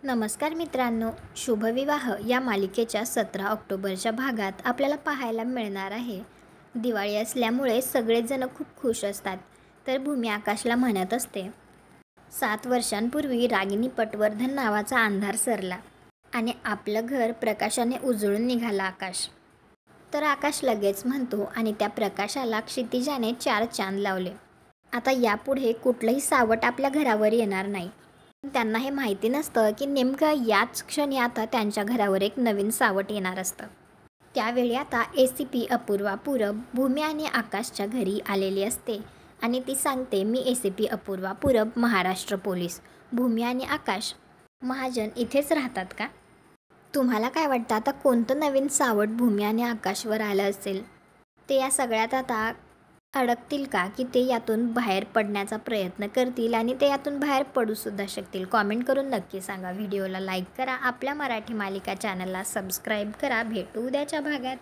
नमस्कार मित्रांनो, शुभविवाह या मालिकेच्या 17 ऑक्टोबरच्या भागात आपल्याला पाहायला मिळणार आहे. दिवाळी असल्यामुळे सगळेजण खूप खुश असतात. तर भूमी आकाशला म्हणत असते, 7 वर्षांपूर्वी रागिनी पटवर्धन नावाचा अंधार सरला आणि आपलं घर प्रकाशाने उजळून निघाला आकाश. तर आकाश लगेच म्हणतो आणि त्या प्रकाशाला क्षितिजाने 4 चांद लावले. आता यापुढे कुठलंही सावट आपल्या घरावर येणार नाही. त्यांना हे माहिती नसतं की नेमकं याच क्षणी आता त्यांच्या घरावर एक नवीन सावट येणार असतं. त्यावेळी आता ACP अपूर्वा पूरब भूमी आणि आकाशच्या घरी आलेली असते आणि ती सांगते, मी ACP अपूर्वा पूरब, महाराष्ट्र पोलीस. भूमी आणि आकाश महाजन इथेच राहतात का? तुम्हाला काय वाटतं आता कोणतं नवीन सावट भूमी आणि आकाशवर आलं असेल? ते या सगळ्यात आता अडकतील का, की ते यातून बाहेर पडण्याचा प्रयत्न करतील आणि ते यातून बाहेर पडूसुद्धा शकतील? कॉमेंट करून नक्की सांगा. व्हिडिओला लाईक करा, आपल्या मराठी मालिका चॅनलला सबस्क्राईब करा. भेटू उद्याच्या भागात.